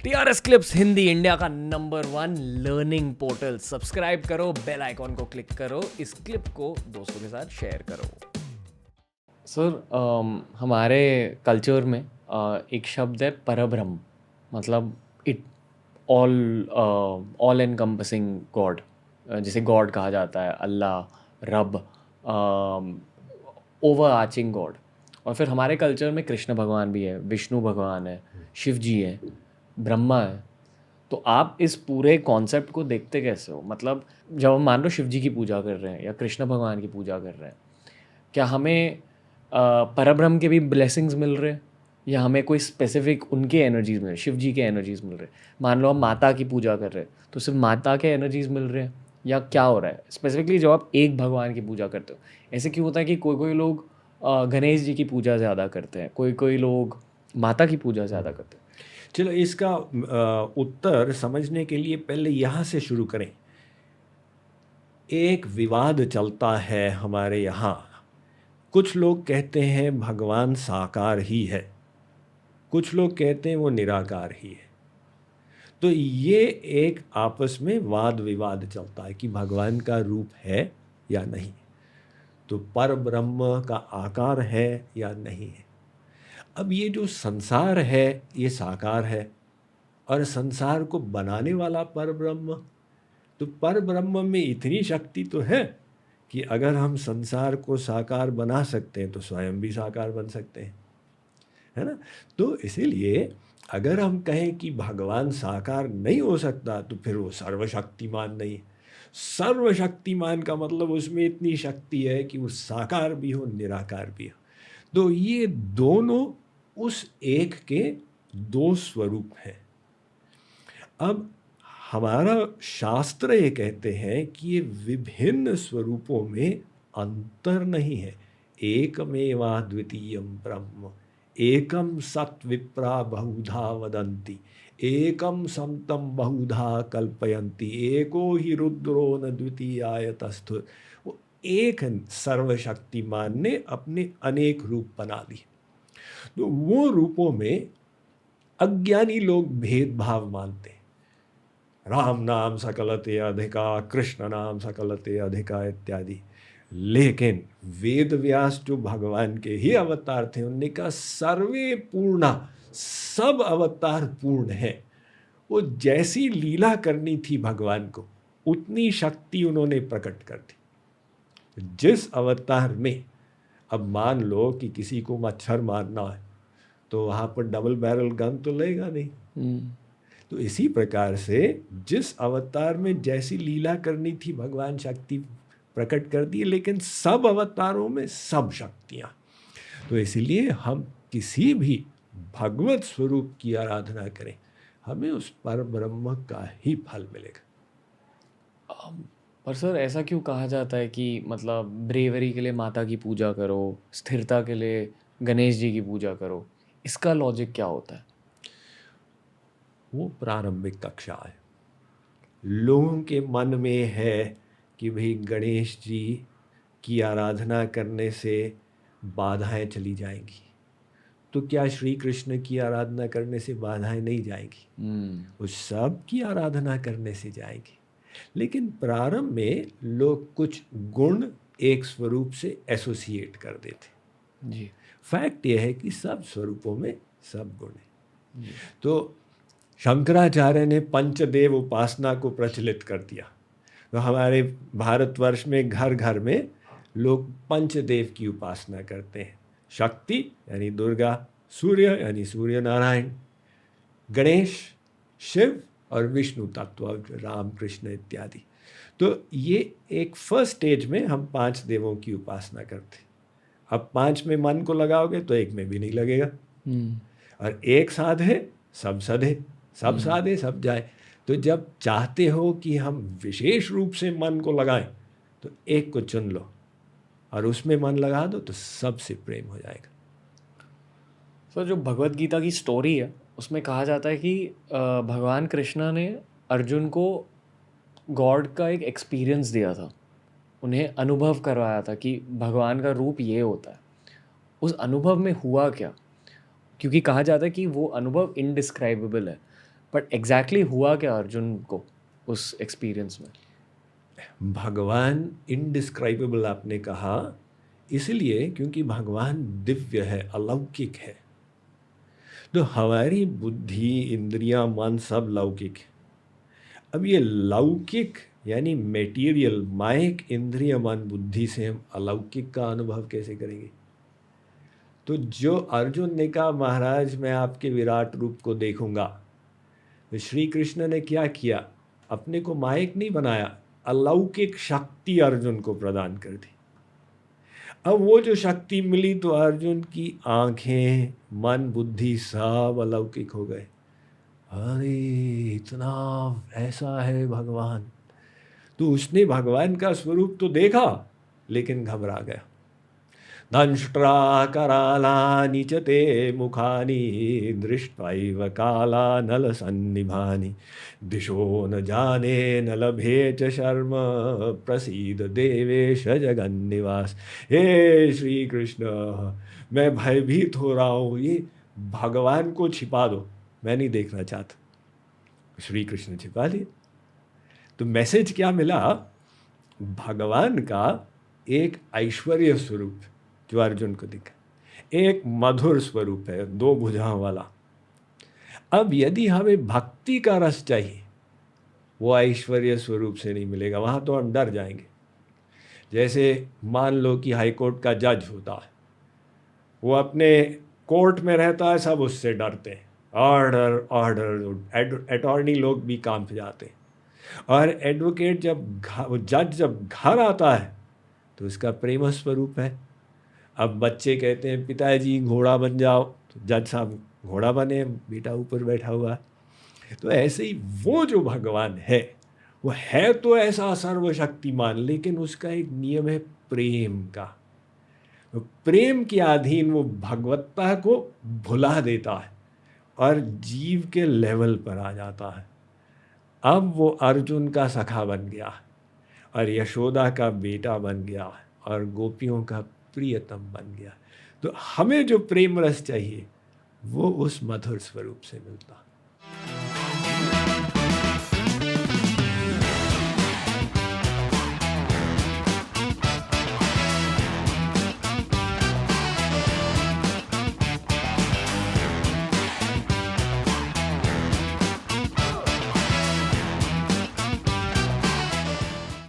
TRS clips Hindi India का number 1 learning portal. Subscribe करो, bell icon को क्लिक करो, इस क्लिप को दोस्तों के साथ शेयर करो। सर, हमारे कल्चर में एक शब्द है परब्रह्म। मतलब इट ऑल एनकम्पसिंग गॉड, जिसे गॉड कहा जाता है, अल्लाह, रब, ओवर आर्चिंग गॉड। और फिर हमारे कल्चर में कृष्ण भगवान भी है, विष्णु भगवान है, शिव जी है, ब्रह्मा है। तो आप इस पूरे कॉन्सेप्ट को देखते कैसे हो? मतलब जब हम मान लो शिव जी की पूजा कर रहे हैं या कृष्ण भगवान की पूजा कर रहे हैं, क्या हमें परब्रह्म के भी ब्लेसिंग्स मिल रहे हैं, या हमें कोई स्पेसिफिक उनके एनर्जीज मिल रहे हैं, शिव जी के एनर्जीज मिल रहे हैं? मान लो हम माता की पूजा कर रहे हैं तो सिर्फ माता के एनर्जीज मिल रहे हैं, या क्या हो रहा है स्पेसिफिकली जब आप एक भगवान की पूजा करते हो? ऐसे क्यों होता है कि कोई कोई लोग गणेश जी की पूजा ज़्यादा करते हैं, कोई कोई लोग माता की पूजा ज़्यादा करते हैं? चलो इसका उत्तर समझने के लिए पहले यहाँ से शुरू करें। एक विवाद चलता है हमारे यहाँ। कुछ लोग कहते हैं भगवान साकार ही है, कुछ लोग कहते हैं वो निराकार ही है। तो ये एक आपस में वाद विवाद चलता है कि भगवान का रूप है या नहीं, तो पर ब्रह्म का आकार है या नहीं है। अब ये जो संसार है ये साकार है, और संसार को बनाने वाला पर ब्रह्म, तो पर ब्रह्म में इतनी शक्ति तो है कि अगर हम संसार को साकार बना सकते हैं तो स्वयं भी साकार बन सकते हैं, है ना। तो इसीलिए अगर हम कहें कि भगवान साकार नहीं हो सकता तो फिर वो सर्वशक्तिमान नहीं है। सर्वशक्तिमान का मतलब उसमें इतनी शक्ति है कि वो साकार भी हो निराकार भी हो। तो ये दोनों उस एक के दो स्वरूप हैं। अब हमारा शास्त्र ये कहते हैं कि ये विभिन्न स्वरूपों में अंतर नहीं है। एकमेवा द्वितीयम ब्रह्म, एकम सत् विप्रा बहुधा वदन्ति, एकम समतम बहुधा कल्पयन्ति, एको ही रुद्रो न द्वितीयाय तस्थुर। वो एक सर्वशक्तिमान ने अपने अनेक रूप बना लिए। तो वो रूपों में अज्ञानी लोग भेदभाव मानते हैं। राम नाम सकलते अधिका, कृष्ण नाम सकलते अधिका इत्यादि। लेकिन वेद व्यास जो भगवान के ही अवतार थे, उनने कहा सर्वे पूर्णा, सब अवतार पूर्ण है। वो जैसी लीला करनी थी भगवान को उतनी शक्ति उन्होंने प्रकट कर दी जिस अवतार में। अब मान लो कि किसी को मच्छर मारना है तो वहाँ पर डबल बैरल गन तो लेगा नहीं। तो इसी प्रकार से जिस अवतार में जैसी लीला करनी थी भगवान शक्ति प्रकट कर दी, लेकिन सब अवतारों में सब शक्तियाँ। तो इसीलिए हम किसी भी भगवत स्वरूप की आराधना करें, हमें उस पर ब्रह्म का ही फल मिलेगा। पर सर, ऐसा क्यों कहा जाता है कि मतलब ब्रेवरी के लिए माता की पूजा करो, स्थिरता के लिए गणेश जी की पूजा करो? इसका लॉजिक क्या होता है? वो प्रारंभिक कक्षा है। लोगों के मन में है कि भाई गणेश जी की आराधना करने से बाधाएं चली जाएंगी, तो क्या श्री कृष्ण की आराधना करने से बाधाएं नहीं जाएंगी? वो सब की आराधना करने से जाएंगी। लेकिन प्रारंभ में लोग कुछ गुण एक स्वरूप से एसोसिएट कर देते। जी। फैक्ट यह है कि सब स्वरूपों में सब गुण है। तो शंकराचार्य ने पंचदेव उपासना को प्रचलित कर दिया। तो हमारे भारतवर्ष में घर घर में लोग पंचदेव की उपासना करते हैं। शक्ति यानी दुर्गा, सूर्य यानी सूर्य नारायण, गणेश शिव, और विष्णु तत्व राम कृष्ण इत्यादि। तो ये एक फर्स्ट स्टेज में हम 5 देवों की उपासना करते हैं। अब 5 में मन को लगाओगे तो एक में भी नहीं लगेगा, और एक साधे सब सधे, सब साधे सब जाए। तो जब चाहते हो कि हम विशेष रूप से मन को लगाएं तो एक को चुन लो और उसमें मन लगा दो तो सबसे प्रेम हो जाएगा। सर, जो भगवत गीता की स्टोरी है उसमें कहा जाता है कि भगवान कृष्णा ने अर्जुन को गॉड का एक एक्सपीरियंस दिया था, उन्हें अनुभव करवाया था कि भगवान का रूप ये होता है। उस अनुभव में हुआ क्या? क्योंकि कहा जाता है कि वो अनुभव इनडिस्क्राइबेबल है। बट एग्जैक्टली हुआ क्या अर्जुन को उस एक्सपीरियंस में? भगवान इनडिस्क्राइबेबल आपने कहा, इसलिए क्योंकि भगवान दिव्य है, अलौकिक है। तो हमारी बुद्धि, इंद्रियां, मन सब लौकिक है। अब ये लौकिक यानी मेटीरियल, माइक, इंद्रिय, मन, बुद्धि से हम अलौकिक का अनुभव कैसे करेंगे? तो जो अर्जुन ने कहा महाराज मैं आपके विराट रूप को देखूंगा, तो श्री कृष्ण ने क्या किया? अपने को माइक नहीं बनाया, अलौकिक शक्ति अर्जुन को प्रदान कर दी। अब वो जो शक्ति मिली तो अर्जुन की आंखें, मन, बुद्धि सब अलौकिक हो गए। अरे इतना ऐसा है भगवान। तो उसने भगवान का स्वरूप तो देखा लेकिन घबरा गया। दंष्ट्रा करालानि च ते मुखानि दृष्ट्वैव कालानलसन्निभानि दिशो न जाने न लभे च शर्म प्रसीद देवेश जगन्निवास। हे श्री कृष्ण, मैं भयभीत हो रहा हूँ, ये भगवान को छिपा दो, मैं नहीं देखना चाहता। श्री कृष्ण छिपा लिए। तो मैसेज क्या मिला? भगवान का एक ऐश्वर्य स्वरूप जो अर्जुन को दिखा, एक मधुर स्वरूप है, दो भुजाओं वाला। अब यदि हमें भक्ति का रस चाहिए, वो ऐश्वर्य स्वरूप से नहीं मिलेगा, वहाँ तो हम डर जाएंगे। जैसे मान लो कि हाई कोर्ट का जज होता है, वो अपने कोर्ट में रहता है, सब उससे डरते हैं, ऑर्डर ऑर्डर, अटॉर्नी लोग भी कांप जाते हैं। और एडवोकेट जज जब घर आता है तो उसका प्रेम स्वरूप है। अब बच्चे कहते हैं पिताजी घोड़ा बन जाओ, तो जज साहब घोड़ा बने, बेटा ऊपर बैठा हुआ। तो ऐसे ही वो जो भगवान है, वो है तो ऐसा सर्वशक्तिमान, लेकिन उसका एक नियम है प्रेम का। तो प्रेम के अधीन वो भगवत्ता को भुला देता है और जीव के लेवल पर आ जाता है। अब वो अर्जुन का सखा बन गया है और यशोदा का बेटा बन गया है और गोपियों का प्रियतम बन गया। तो हमें जो प्रेम रस चाहिए वो उस मधुर स्वरूप से मिलता।